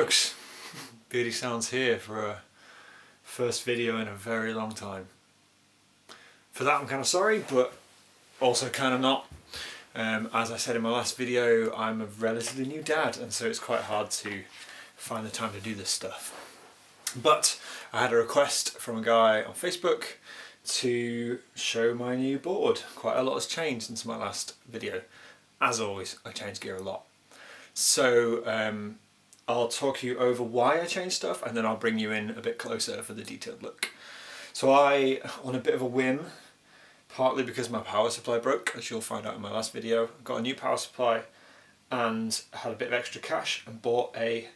folks, Beardy Sounds here for a first video in a very long time. For that I'm kind of sorry, but also kind of not. As I said in my last video, I'm a relatively new dad, and so it's quite hard to find the time to do this stuff. But I had a request from a guy on Facebook to show my new board. Quite a lot has changed since my last video. As always, I change gear a lot. So I'll talk you over why I changed stuff, and then I'll bring you in a bit closer for the detailed look. So I, on a bit of a whim, partly because my power supply broke, as you'll find out in my last video, got a new power supply and had a bit of extra cash and bought a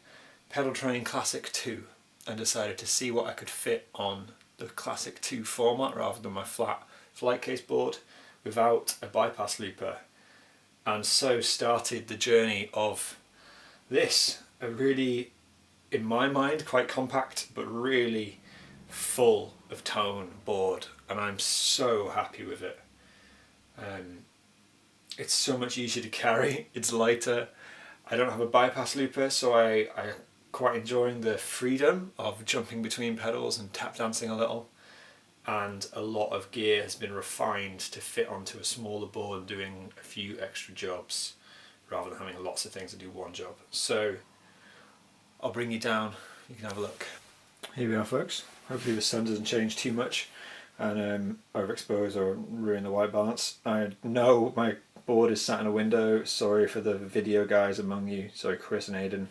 Pedal Train Classic 2 and decided to see what I could fit on the Classic 2 format rather than my flat flight case board without a bypass looper. And so started the journey of this, a really, in my mind, quite compact but really full of tone board, and I'm so happy with it. It's so much easier to carry, it's lighter. I don't have a bypass looper, so I'm quite enjoying the freedom of jumping between pedals and tap dancing a little. And a lot of gear has been refined to fit onto a smaller board doing a few extra jobs rather than having lots of things to do one job. So I'll bring you down, you can have a look. Here we are, folks. Hopefully the sun doesn't change too much and overexpose or ruin the white balance. I know my board is sat in a window, sorry for the video guys among you, sorry Chris and Aidan,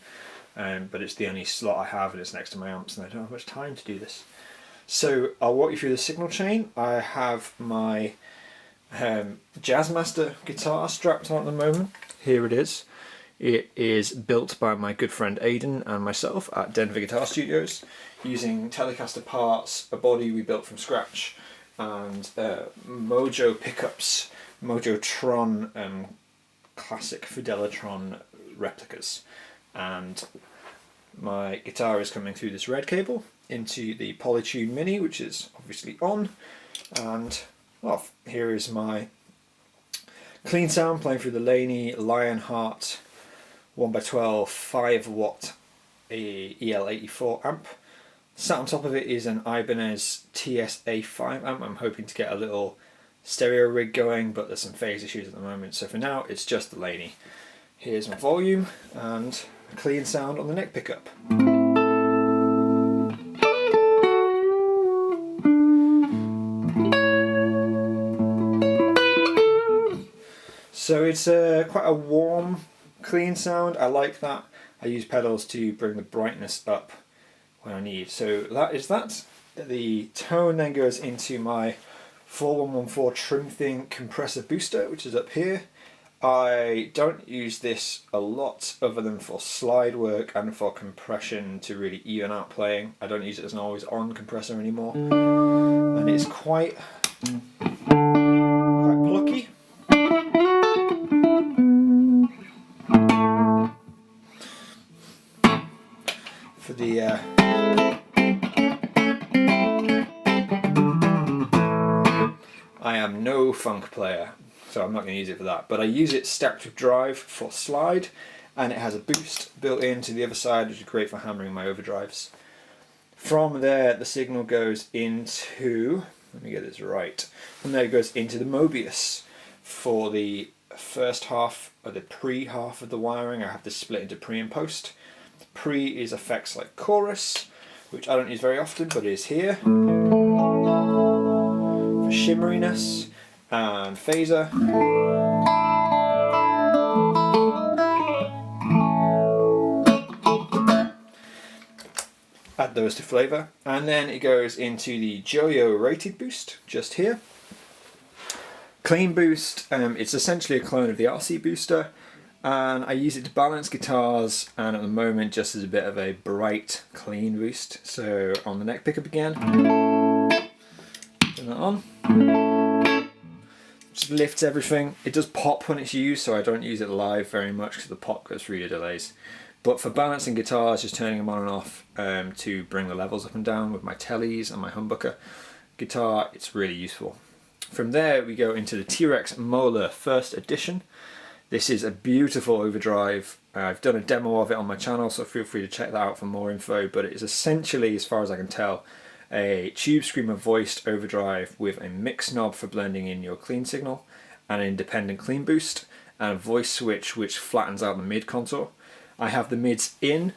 but it's the only slot I have and it's next to my amps and I don't have much time to do this. So I'll walk you through the signal chain. I have my Jazzmaster guitar strapped on at the moment. Here it is. It is built by my good friend Aidan and myself at Denver Guitar Studios using Telecaster parts, a body we built from scratch, and Mojo pickups, Mojotron classic Fidelitron replicas. And my guitar is coming through this red cable into the Polytune Mini, which is obviously on, and well, here is my clean sound playing through the Laney Lionheart 1x12 5-watt EL84 amp. Sat on top of it is an Ibanez TSA5 amp. I'm hoping to get a little stereo rig going, but there's some phase issues at the moment, so for now it's just the Laney. Here's my volume and a clean sound on the neck pickup. So it's quite a warm, clean sound. I like that. I use pedals to bring the brightness up when I need. So that is that. The tone then goes into my 4114 Trim Thing compressor booster, which is up here. I don't use this a lot other than for slide work and for compression to really even out playing. I don't use it as an always on compressor anymore. And it's quite plucky. For the I am no funk player, so I'm not going to use it for that, but I use it stacked with drive for slide, and it has a boost built into the other side, which is great for hammering my overdrives. From there the signal goes into, let me get this right, from there it goes into the Mobius for the first half, or the pre half of the wiring. I have this split into pre and post. Pre is effects like chorus, which I don't use very often, but it is here, for shimmeriness, and phaser. Add those to flavour, and then it goes into the Joyo rated boost, just here. Clean boost, it's essentially a clone of the RC booster, and I use it to balance guitars, and at the moment just as a bit of a bright, clean boost. So on the neck pickup again, turn that on, just lifts everything. It does pop when it's used, so I don't use it live very much because the pop goes through the delays. But for balancing guitars, just turning them on and off to bring the levels up and down with my tellies and my humbucker guitar, it's really useful. From there we go into the T-Rex Molar First Edition. This is a beautiful overdrive. I've done a demo of it on my channel, so feel free to check that out for more info, but it is essentially, as far as I can tell, a Tube Screamer voiced overdrive with a mix knob for blending in your clean signal, an independent clean boost, and a voice switch which flattens out the mid contour. I have the mids in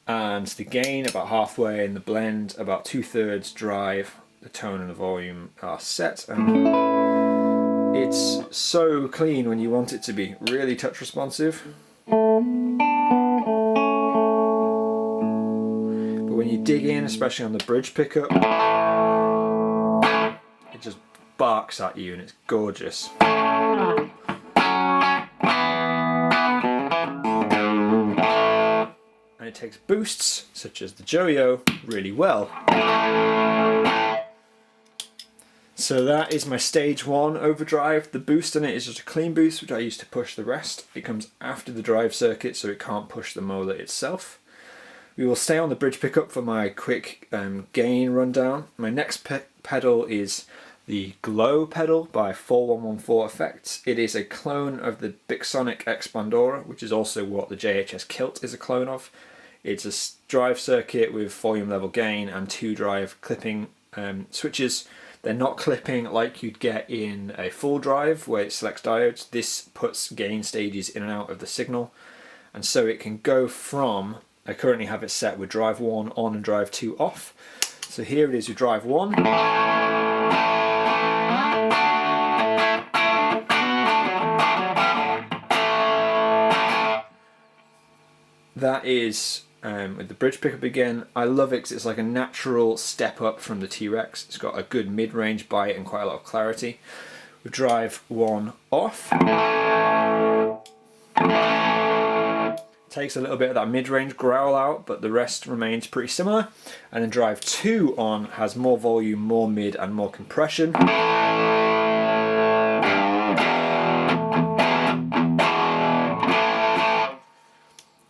and the gain about halfway, and the blend about 2/3 drive. The tone and the volume are set, and it's so clean when you want it to be, really touch responsive. But when you dig in, especially on the bridge pickup, it just barks at you and it's gorgeous. And it takes boosts, such as the Joe-Yo, really well. So that is my stage 1 overdrive. The boost on it is just a clean boost, which I use to push the rest. It comes after the drive circuit, so it can't push the molar itself. We will stay on the bridge pickup for my quick gain rundown. My next pedal is the Glow pedal by 4114 Effects. It is a clone of the Bixonic X Pandora, which is also what the JHS Kilt is a clone of. It's a drive circuit with volume level gain and 2 drive clipping switches. They're not clipping like you'd get in a full drive where it selects diodes. This puts gain stages in and out of the signal, and so it can go from, I currently have it set with drive 1 on and drive 2 off. So here it is with drive 1. That is with the bridge pickup again. I love it because it's like a natural step up from the T-Rex. It's got a good mid-range bite and quite a lot of clarity. With drive 1 off, takes a little bit of that mid-range growl out, but the rest remains pretty similar. And then drive 2 on has more volume, more mid, and more compression.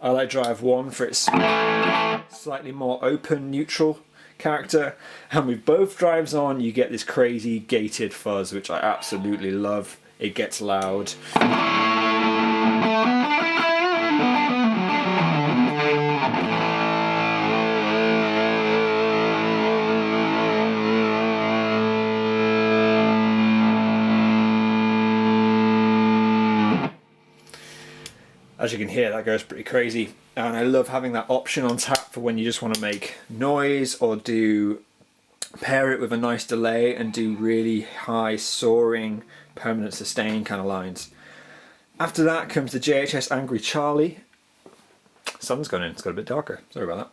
I like drive 1 for its slightly more open, neutral character, and with both drives on you get this crazy gated fuzz, which I absolutely love. It gets loud. As you can hear, that goes pretty crazy, and I love having that option on tap for when you just want to make noise or pair it with a nice delay and do really high soaring permanent sustain kind of lines. After that comes the JHS Angry Charlie. Sun's gone in, it's got a bit darker, sorry about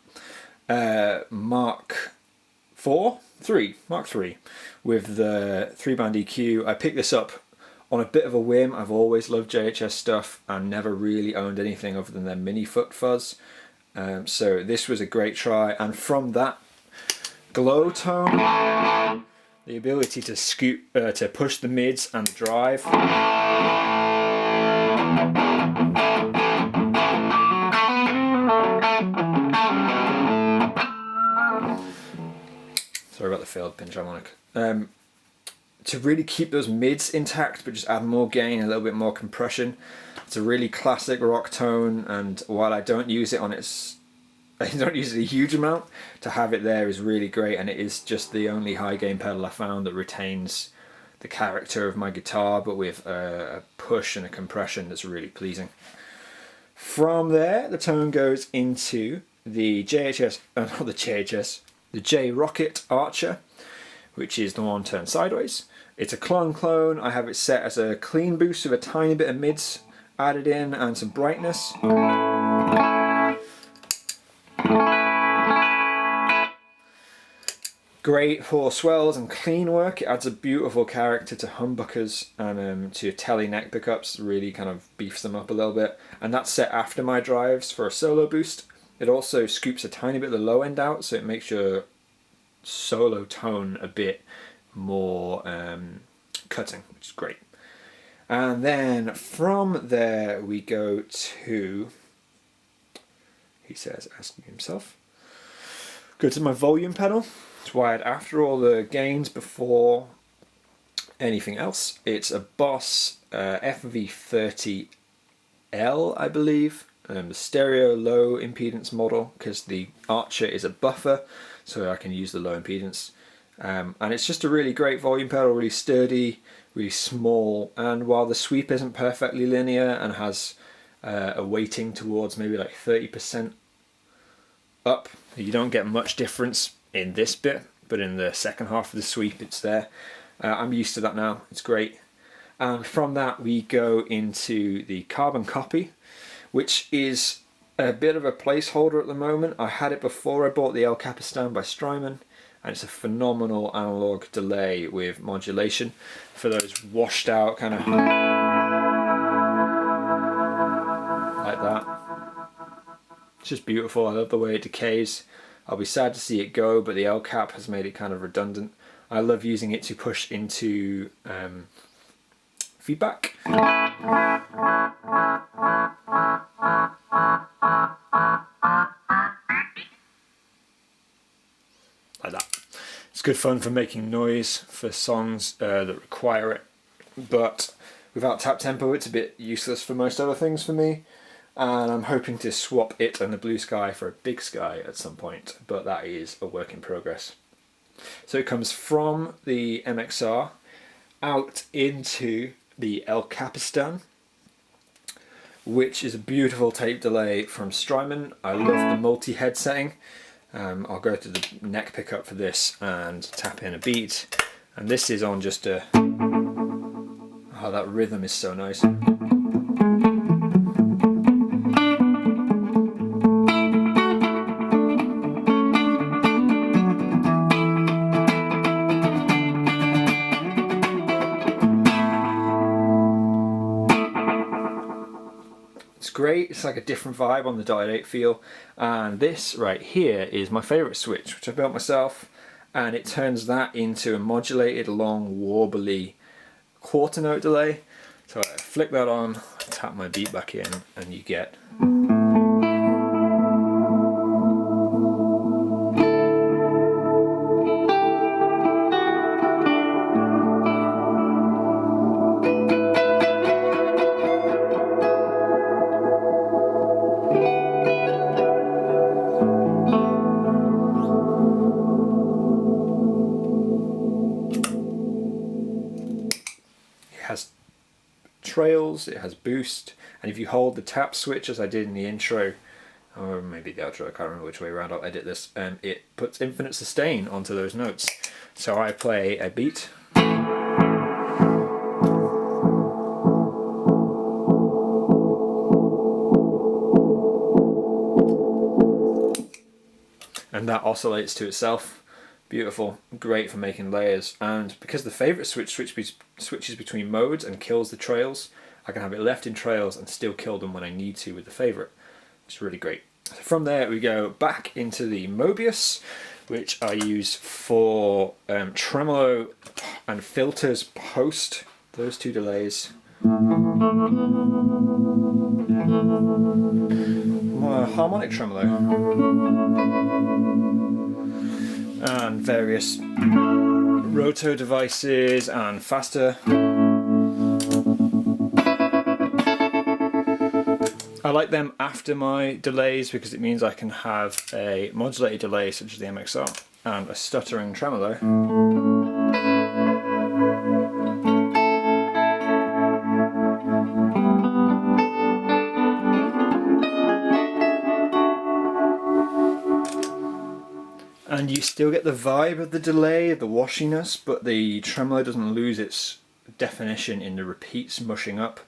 that. Mark 3 with the 3-band EQ. I picked this up on a bit of a whim. I've always loved JHS stuff and never really owned anything other than their mini foot fuzz. So this was a great try, and from that glow tone, the ability to to push the mids and the drive. Sorry about the failed pinch harmonic. To really keep those mids intact but just add more gain, a little bit more compression. It's a really classic rock tone, and while I don't use it I don't use it a huge amount, to have it there is really great, and it is just the only high gain pedal I found that retains the character of my guitar but with a push and a compression that's really pleasing. From there the tone goes into the the J Rocket Archer, which is the one turned sideways. It's a clone. I have it set as a clean boost with a tiny bit of mids added in and some brightness. Great for swells and clean work. It adds a beautiful character to humbuckers and to telly neck pickups, really kind of beefs them up a little bit. And that's set after my drives for a solo boost. It also scoops a tiny bit of the low end out, so it makes your solo tone a bit more cutting, which is great. And then from there we go to, he says, asking himself, go to my volume pedal. It's wired after all the gains, before anything else. It's a Boss FV30 L, I believe, the stereo low impedance model, because the Archer is a buffer, so I can use the low impedance. And it's just a really great volume pedal, really sturdy, really small, and while the sweep isn't perfectly linear and has a weighting towards maybe like 30% up, you don't get much difference in this bit, but in the second half of the sweep it's there. I'm used to that now, it's great. And from that we go into the carbon copy, which is a bit of a placeholder at the moment. I had it before I bought the El Capistan by Strymon, and it's a phenomenal analog delay with modulation for those washed out kind of like that. It's just beautiful. I love the way it decays. I'll be sad to see it go, but the El Cap has made it kind of redundant. I love using it to push into feedback. Like that. It's good fun for making noise for songs that require it, but without tap tempo it's a bit useless for most other things for me, and I'm hoping to swap it and the Blue Sky for a Big Sky at some point, but that is a work in progress. So it comes from the MXR out into the El Capistan, which is a beautiful tape delay from Strymon. I love the multi-head setting. I'll go to the neck pickup for this and tap in a beat, and this is on just a... oh, that rhythm is so nice. Great, it's like a different vibe on the Dial 8 feel, and this right here is my favourite switch, which I built myself, and it turns that into a modulated, long, warbly quarter note delay. So I flick that on, tap my beat back in, and you get... has trails, it has boost, and if you hold the tap switch as I did in the intro, or maybe the outro, I can't remember which way around, I'll edit this, it puts infinite sustain onto those notes. So I play a beat, and that oscillates to itself. Beautiful, great for making layers, and because the favourite switches between modes and kills the trails, I can have it left in trails and still kill them when I need to with the favourite. It's really great. So from there we go back into the Mobius, which I use for tremolo and filters post those two delays. Harmonic tremolo. And various roto devices and faster. I like them after my delays because it means I can have a modulated delay such as the MXR and a stuttering tremolo. And you still get the vibe of the delay, the washiness, but the tremolo doesn't lose its definition in the repeats mushing up.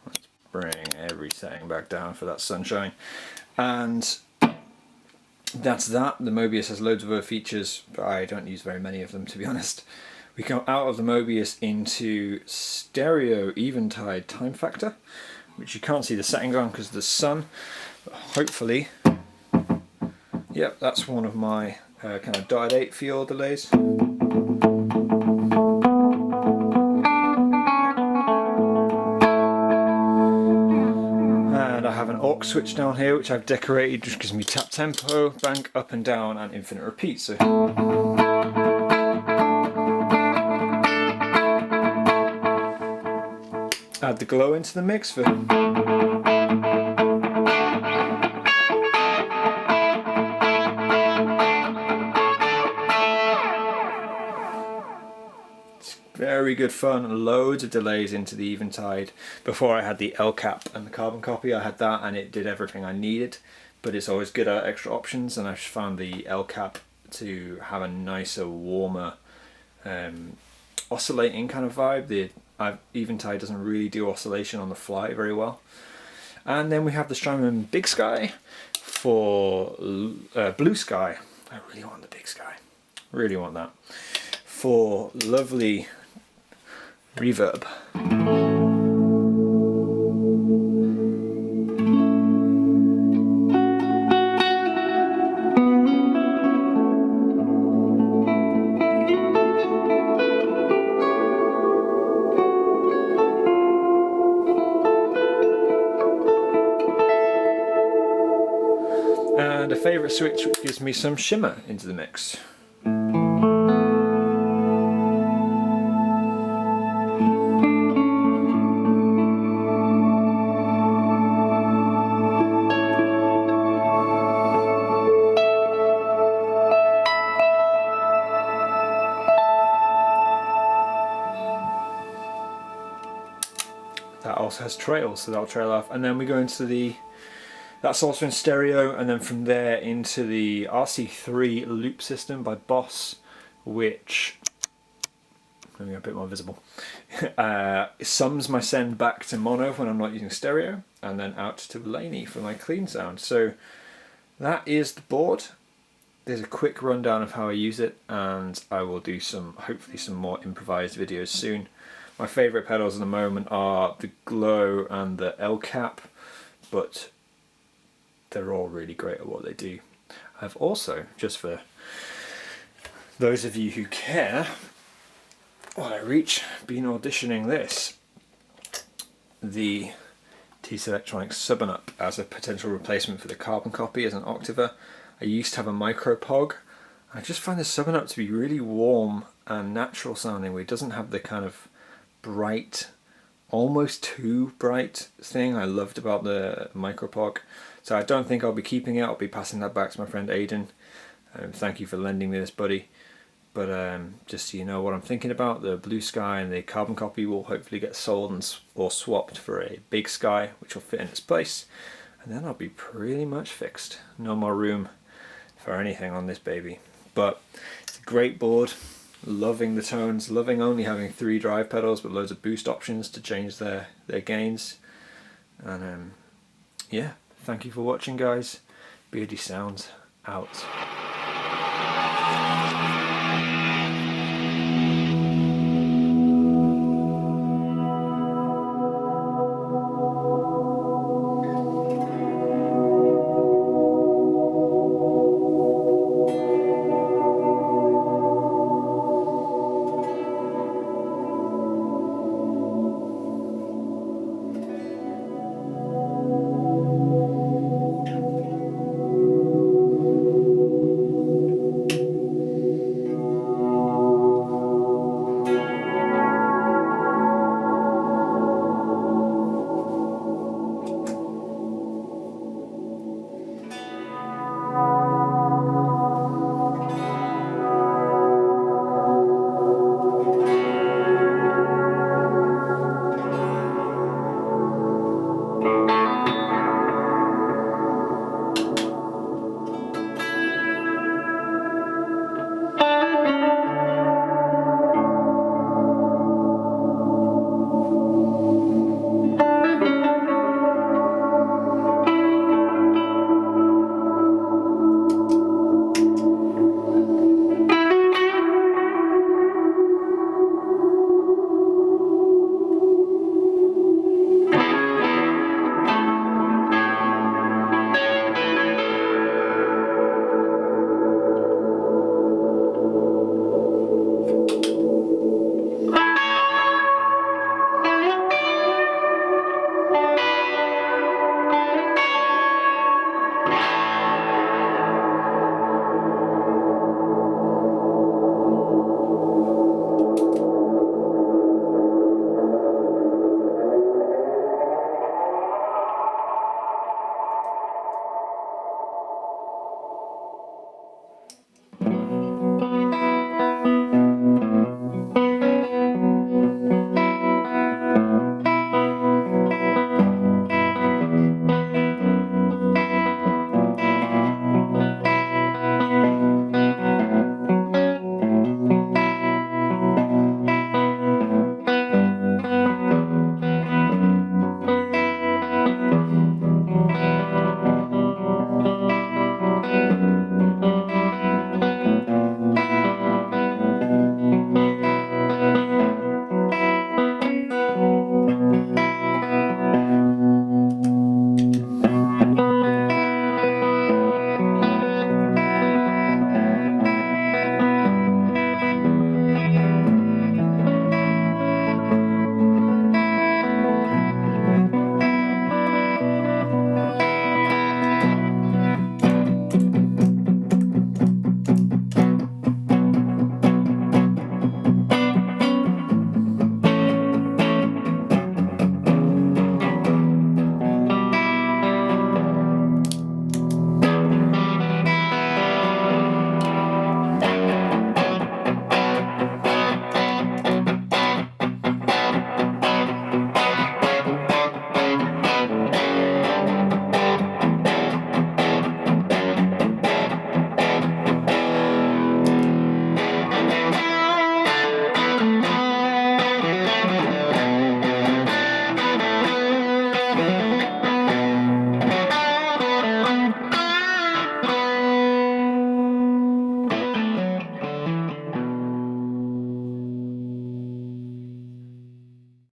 Let's bring every setting back down for that sunshine. And that's that. The Mobius has loads of other features, but I don't use very many of them, to be honest. We come out of the Mobius into stereo eventide time factor, which you can't see the settings on because of the sun. Hopefully, yep, that's one of my kind of Dial 8 feel delays. And I have an aux switch down here which I've decorated, which gives me tap tempo, bank up and down, and infinite repeat. So add the glow into the mix for very good fun. Loads of delays into the Eventide. Before I had the L cap and the carbon copy, I had that and it did everything I needed, but it's always good at extra options, and I've found the L cap to have a nicer, warmer oscillating kind of vibe. The Eventide doesn't really do oscillation on the fly very well. And then we have the Strymon Big Sky for Blue Sky. I really want the Big Sky, really want that, for lovely reverb. And a favourite switch which gives me some shimmer into the mix. That also has trails, so that'll trail off, and then we go into the, that's also in stereo, and then from there into the RC3 loop system by Boss, which, let me go a bit more visible, sums my send back to mono when I'm not using stereo, and then out to Laney for my clean sound. So that is the board. There's a quick rundown of how I use it, and I will do some, hopefully some more improvised videos soon. My favourite pedals at the moment are the Glow and the L cap, but they're all really great at what they do. I've also, just for those of you who care, while I reach, been auditioning this, the TC Electronics Sub-and-Up, as a potential replacement for the carbon copy as an octaver. I used to have a micro pog. I just find the Sub-and-Up to be really warm and natural sounding, where it doesn't have the kind of bright, almost too bright thing I loved about the micropog. So I don't think I'll be keeping it. I'll be passing that back to my friend Aidan. Thank you for lending me this, buddy. But just so you know what I'm thinking about, the Blue Sky and the carbon copy will hopefully get sold and or swapped for a Big Sky, which will fit in its place, and then I'll be pretty much fixed. No more room for anything on this baby. But it's a great board. Loving the tones, loving only having 3 drive pedals with loads of boost options to change their gains. And yeah, thank you for watching, guys. Beardy Sounds out.